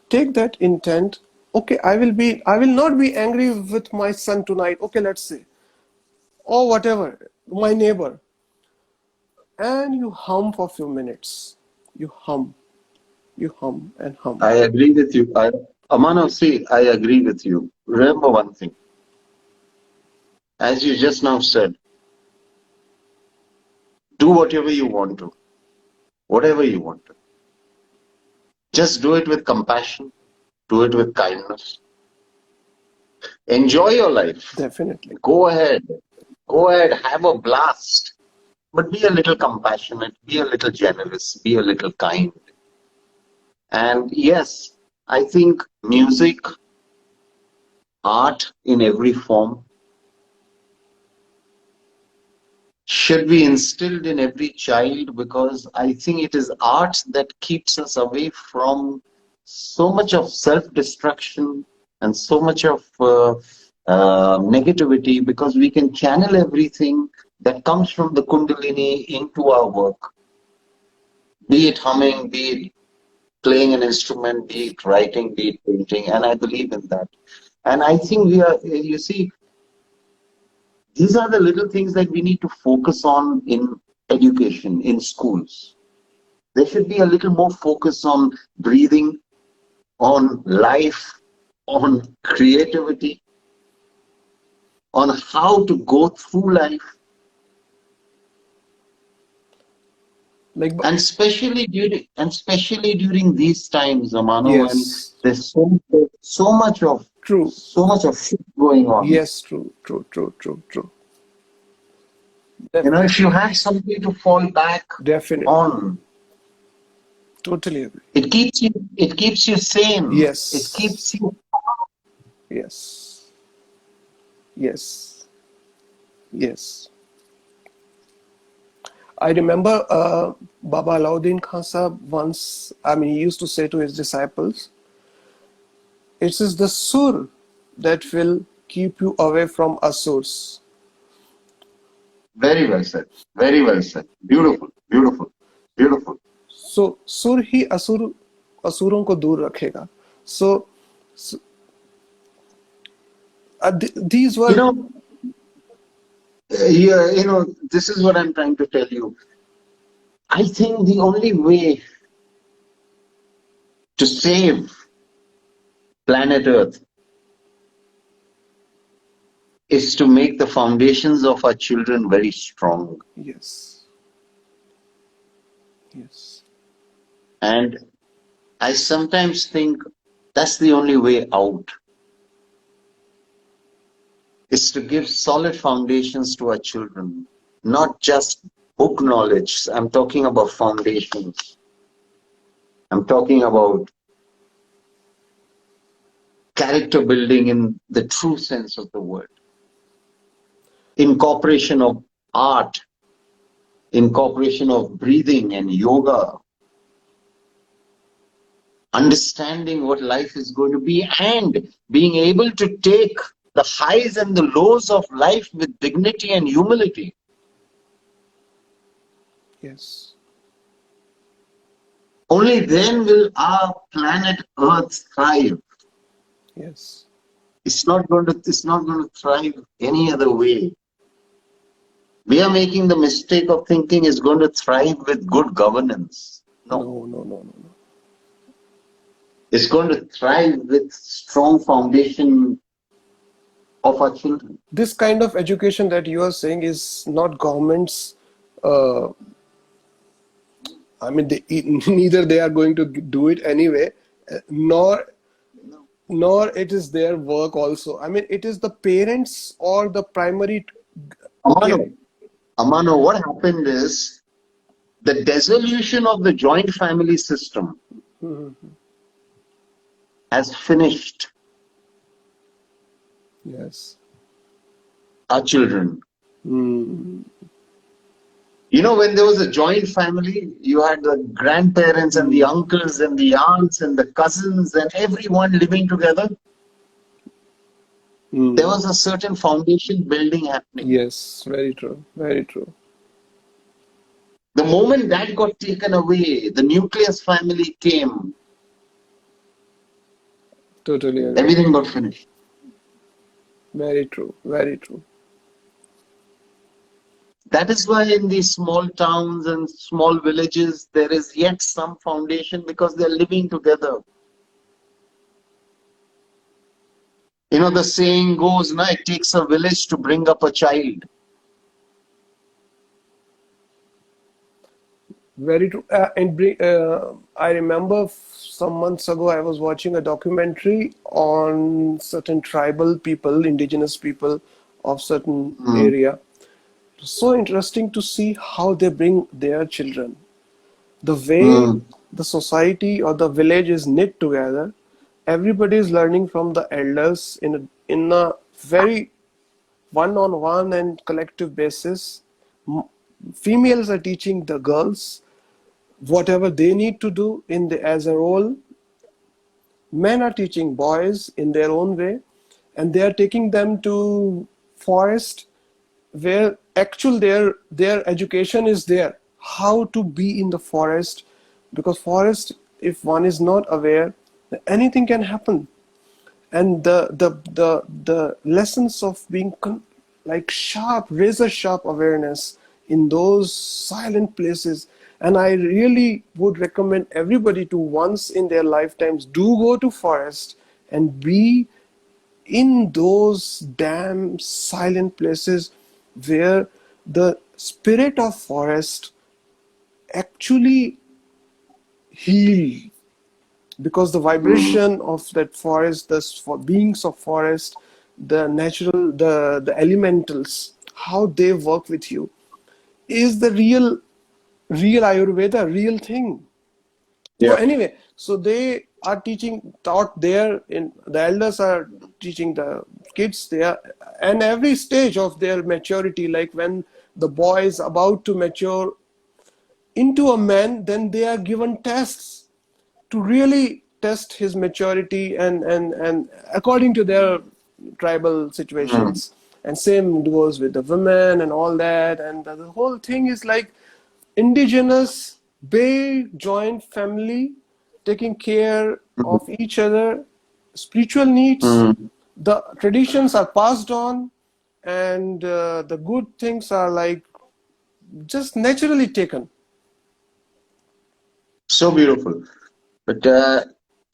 take that intent. Okay, I will not be angry with my son tonight. Okay, let's say, or whatever, my neighbor, and you hum for a few minutes. You hum and hum. I agree with you. Amano, see, I agree with you. Remember one thing. As you just now said, do whatever you want to. Whatever you want to. Just do it with compassion. Do it with kindness. Enjoy your life. Definitely. Go ahead. Go ahead. Have a blast. But be a little compassionate. Be a little generous. Be a little kind. And yes, I think music, art in every form, should be instilled in every child, because I think it is art that keeps us away from so much of self-destruction and so much of negativity, because we can channel everything that comes from the Kundalini into our work. Be it humming, be it playing an instrument, be it writing, be it painting, and I believe in that. And I think we are, you see, these are the little things that we need to focus on in education, in schools. There should be a little more focus on breathing, on life, on creativity, on how to go through life. And especially during these times, Amano, when Yes. there's so much of shit going on. Yes, true. You know, if you have something to fall back Definitely. on, Totally agree. it keeps you sane. Yes. It keeps you. Yes. I remember Baba Alauddin Khan Sahib once, he used to say to his disciples, it is the sur that will keep you away from asurs. Very well said. Very well said. Beautiful. So sur ही असुरों को दूर रखेगा. So these were. This is what I'm trying to tell you. I think the only way to save planet Earth is to make the foundations of our children very strong. Yes. And I sometimes think that's the only way out, is to give solid foundations to our children, not just book knowledge. I'm talking about foundations. I'm talking about character building in the true sense of the word. Incorporation of art, incorporation of breathing and yoga, understanding what life is going to be, and being able to take the highs and the lows of life with dignity and humility. Yes. Only then will our planet Earth thrive. Yes. It's not going to thrive any other way. We are making the mistake of thinking it's going to thrive with good governance. No. It's going to thrive with strong foundation of our children. This kind of education that you are saying is not government's. Neither they are going to do it anyway, nor it is their work also. It is the parents or the primary. Amano, what happened is the dissolution of the joint family system has finished. Yes. Our children. You know, when there was a joint family, you had the grandparents and the uncles and the aunts and the cousins and everyone living together. There was a certain foundation building happening. Yes, very true. The moment that got taken away, the nucleus family came, Totally agree. everything got finished. Very true. Very true. That is why in these small towns and small villages, there is yet some foundation because they're living together. You know, the saying goes, na, it takes a village to bring up a child. Very true. I remember some months ago, I was watching a documentary on certain tribal people, indigenous people of certain Mm, area. So interesting to see how they bring their children. The way mm, the society or the village is knit together, everybody is learning from the elders in a very one-on-one and collective basis. Females are teaching the girls whatever they need to do as a role. Men are teaching boys in their own way, and they are taking them to forest where actual their education is there, how to be in the forest, because forest, if one is not aware, anything can happen. And the lessons of being like sharp, razor sharp awareness in those silent places. And I really would recommend everybody to once in their lifetimes do go to forest and be in those damn silent places where the spirit of forest actually heal, because the mm. vibration of that forest, the beings of forest, the natural, the elementals, how they work with you is the real Ayurveda, real thing. So Yeah. anyway, so they are teaching taught there, in the elders are teaching the kids there, and every stage of their maturity, like when the boy is about to mature into a man, then they are given tests to really test his maturity, and according to their tribal Mm, situations. And same goes with the women and all that. And the whole thing is like indigenous bay joint family taking care mm, of each other, spiritual needs, mm. the traditions are passed on, and the good things are like just naturally taken. So beautiful. But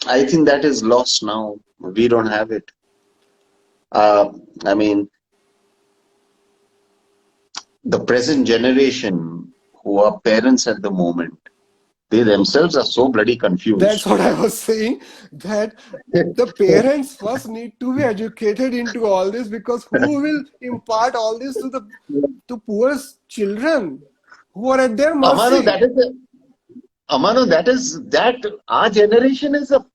I think that is lost now. We don't have it. Uh, I mean, the present generation who are parents at the moment, they themselves are so bloody That's confused. what I was saying, that the parents first need to be educated into all this, because who will impart all this to the to poor children who are at their Amano, mercy? Amano, that our generation is a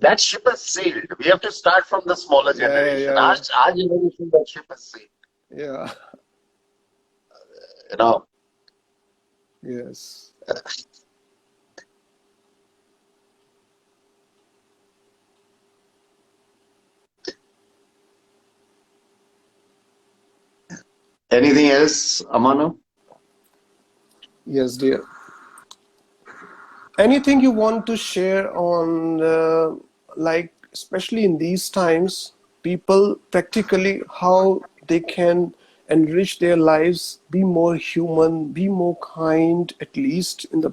that ship has sailed. We have to start from the smaller Yeah, generation. yeah, yeah, Our generation, that ship has sailed. yeah. You know, Yes. anything else, Amano? Yes, dear. Anything you want to share on, like, especially in these times, people practically how they can enrich their lives, be more human, be more kind, at least in the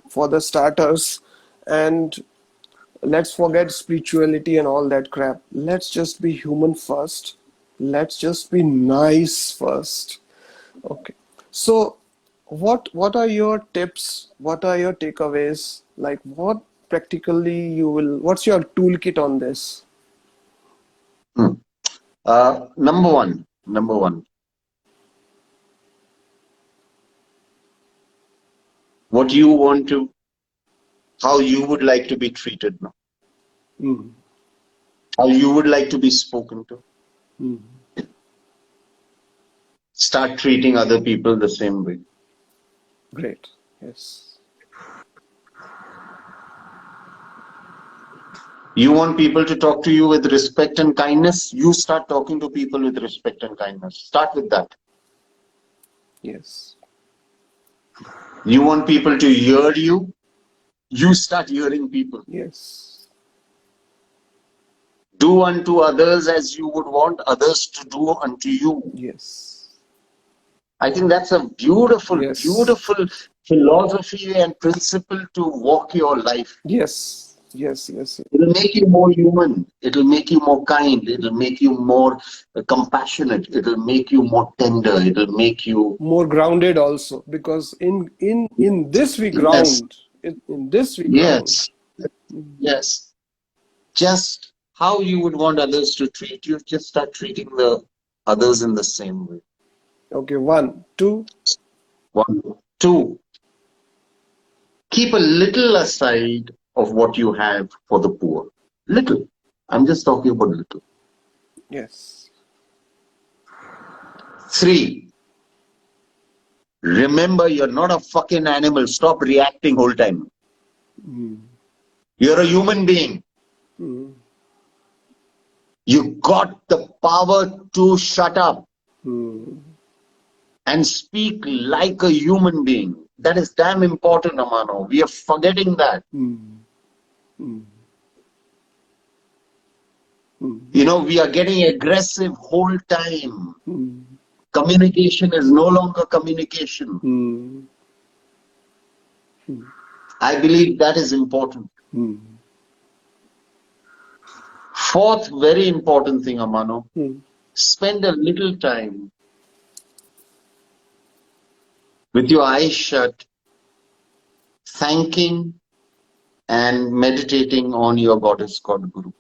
for the starters, and let's forget spirituality and all that crap. Let's just be human first. Let's just be nice first. Okay. So, what are your tips? What are your takeaways? Like, what practically you will? What's your toolkit on this? Hmm. Number one, what you want to, how you would like to be treated now, Mm. how you would like to be spoken to. Mm. Start treating other people the same way. Great. Yes. You want people to talk to you with respect and kindness, you start talking to people with respect and kindness. Start with that. Yes. You want people to hear you, you start hearing people. Yes. Do unto others as you would want others to do unto you. Yes. I think that's a beautiful, Yes. beautiful philosophy and principle to walk your life. Yes. Yes. Yes. It'll make you more human. It'll make you more kind. It'll make you more compassionate. It'll make you more tender. It'll make you, More grounded also, because in this we yes, ground. In this we ground. yes, yes. Just how you would want others to treat you, just start treating the others in the same way. Okay. One, two. One, two, keep a little aside of what you have for the poor. Little. I'm just talking about little. Yes. Three, remember you're not a fucking animal. Stop reacting whole time. You're a human being. You got the power to shut up and speak like a human being. That is damn important, Amano. We are forgetting that. You know, we are getting aggressive whole time. Communication is no longer communication. I believe that is important. Fourth, very important thing, Amano. Spend a little time with your eyes shut, thanking and meditating on your goddess God Guru.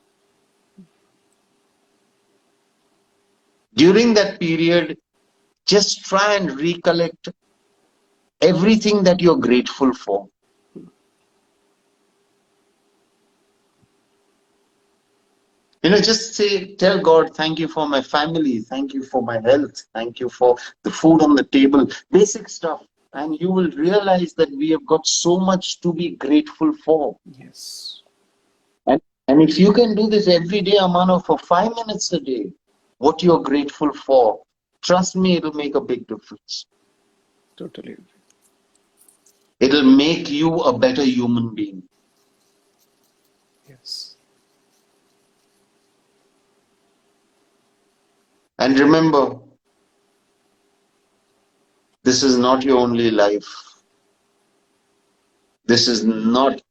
During that period, just try and recollect everything that you're grateful for. You know, just say, tell God, thank you for my family, thank you for my health, thank you for the food on the table, basic stuff. And you will realize that we have got so much to be grateful for. Yes. And if you can do this every day, Amano, for 5 minutes a day, what you're grateful for, trust me, it'll make a big difference. Totally agree. It'll make you a better human being. Yes. And remember, this is not your only life. This is not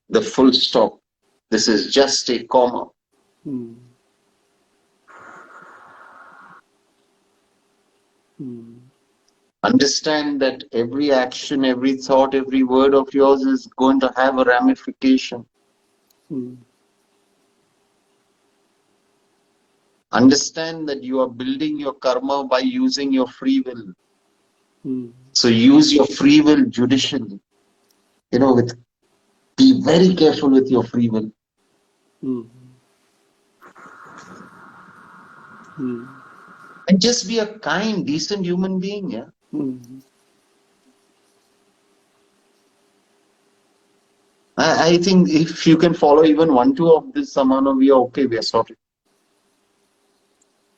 the full stop. This is just a comma. Understand that every action, every thought, every word of yours is going to have a ramification. Understand that you are building your karma by using your free will. So use your free will judicially. You know, be very careful with your free will. And just be a kind, decent human being, yeah. I think if you can follow even 1, 2 of this Amano, we are okay, we are sorted.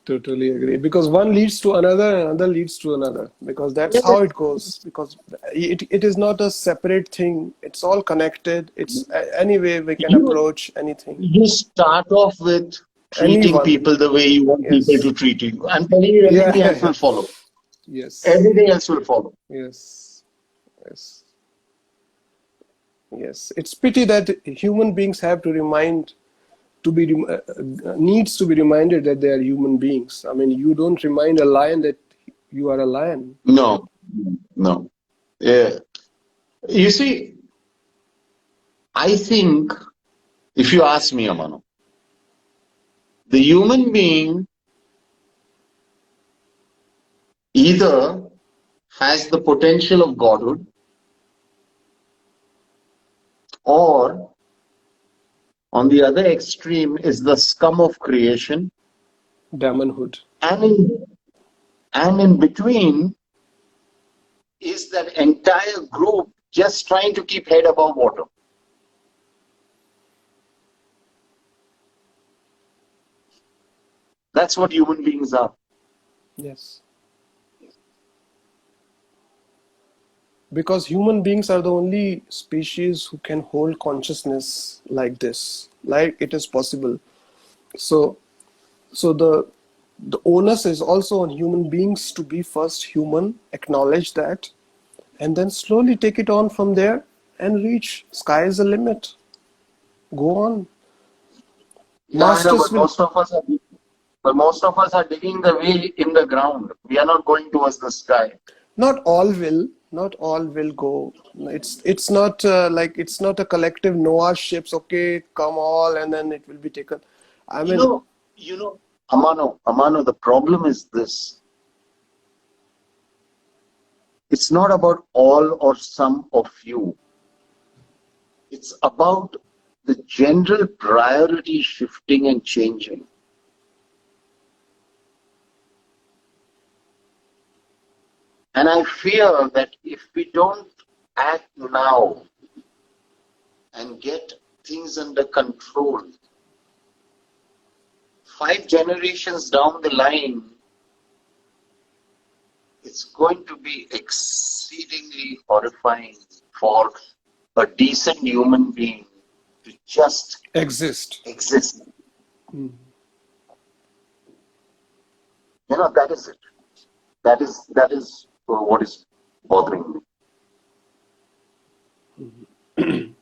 Totally agree. Because one leads to another and another leads to another. Because that's how it goes. Because it is not a separate thing. It's all connected. It's any way we can approach anything. You start off with treating Anyone. people the way you want people to treat you. I'm telling you, everything else will follow. Yes. Everything else will follow. Yes. Yes. Yes. It's pity that human beings have to needs to be reminded that they are human beings. I mean, you don't remind a lion that you are a lion. No. Yeah. You see, I think, if you ask me, Amano, the human being either has the potential of godhood or on the other extreme is the scum of creation. Damonhood. And in between is that entire group just trying to keep head above water. That's what human beings are. Yes. because human beings are the only species who can hold consciousness like this, like it is possible. So the onus is also on human beings to be first human, acknowledge that, and then slowly take it on from there and reach. Sky is the limit. Go on. Yeah, I know, Masters will. but most of us are digging the way in the ground. We are not going towards the sky. Not all will. Not all will go. It's not like it's not a collective Noah ships. Okay, come all, and then it will be taken. I You mean, know, you know, Amano, the problem is this. It's not about all or some of you. It's about the general priority shifting and changing. And I fear that if we don't act now and get things under control, 5 generations down the line, it's going to be exceedingly horrifying for a decent human being to just exist. exist. Mm. You know, that is it. That is what is bothering me.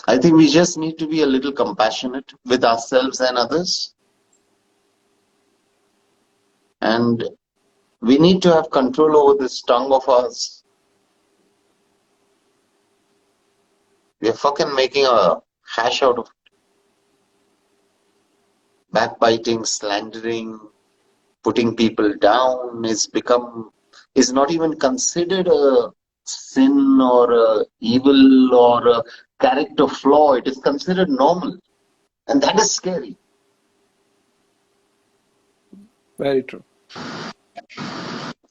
I think we just need to be a little compassionate with ourselves and others. And we need to have control over this tongue of ours. We are fucking making a hash out of it. Backbiting, slandering, putting people down is not even considered a sin or a evil or a character flaw. It is considered normal. And that is scary. Very true.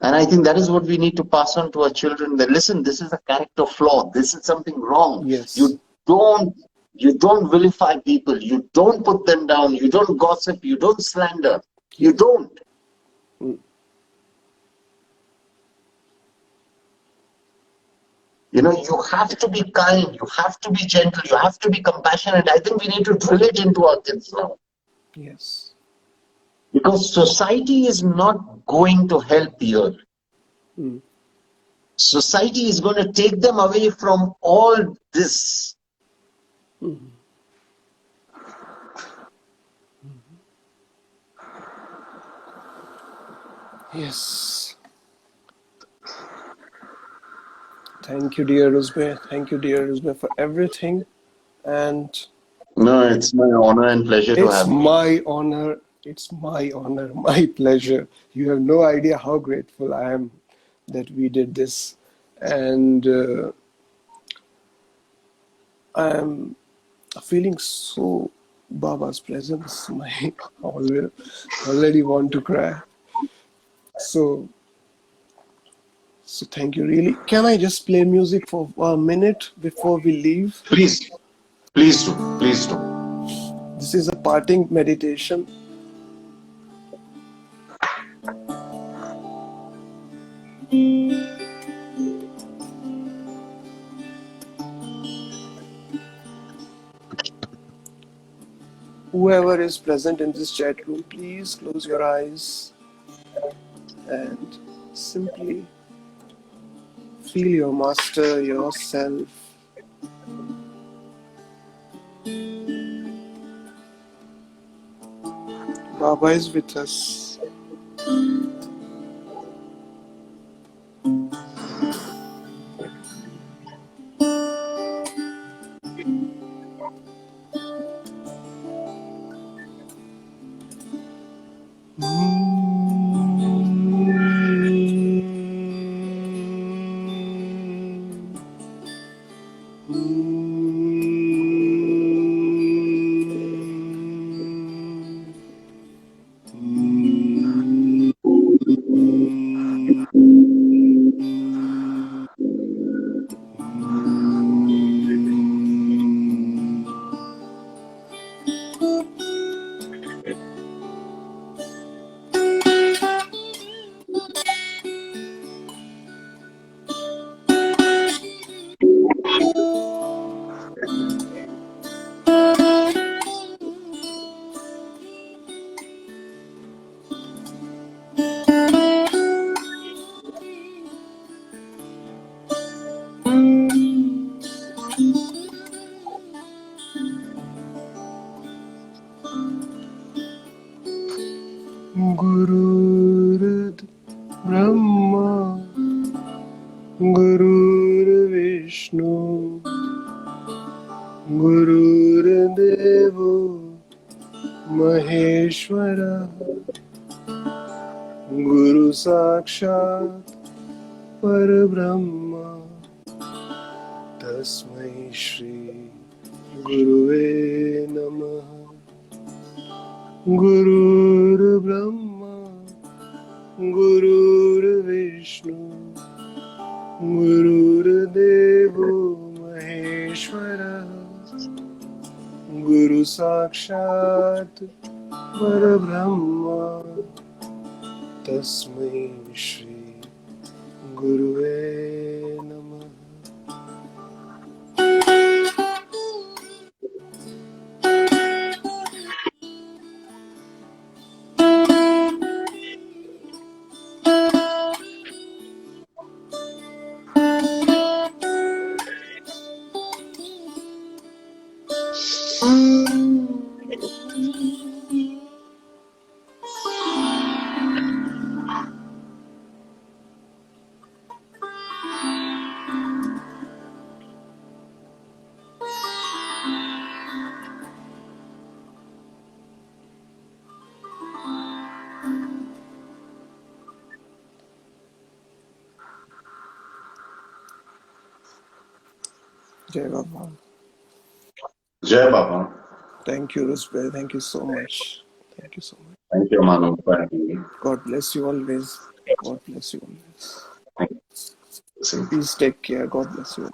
And I think that is what we need to pass on to our children. That listen, this is a character flaw. This is something wrong. Yes. You don't vilify people. You don't put them down. You don't gossip. You don't slander. You don't. Mm. You know, you have to be kind. You have to be gentle. You have to be compassionate. I think we need to drill it into our kids now. Yes. Because society is not going to help here. Mm. Society is going to take them away from all this. Mm. Yes. Thank you, dear Ruzbeh. Thank you, dear Ruzbeh, for everything. And No, it's my honor and pleasure to it's have you. my honor. It's my honor, my pleasure. You have no idea how grateful I am that we did this. And I am feeling so Baba's presence. I already want to cry. So thank you, really. Can I just play music for a minute before we leave? Please, please do, please do. This is a parting meditation. Whoever is present in this chat room, please close your eyes and simply feel your master, yourself. Baba is with us. गुरुर्देवो महेश्वरः गुरु साक्षात् परब्रह्म तस्मै श्री गुरुवे नमः। गुरुर्ब्रह्मा गुरुर्विष्णु गुरुर्देवो महेश्वरः गुरु साक्षात् परब्रह्म तस्मै श्री गुरुवे नमः। Jai Baba. Jai Baba. Thank you, Ruzbeh. Thank you so much. Thank you so much. Thank you, Amano, for having me. God bless you always. God bless you always. Thank you. Please take care. God bless you.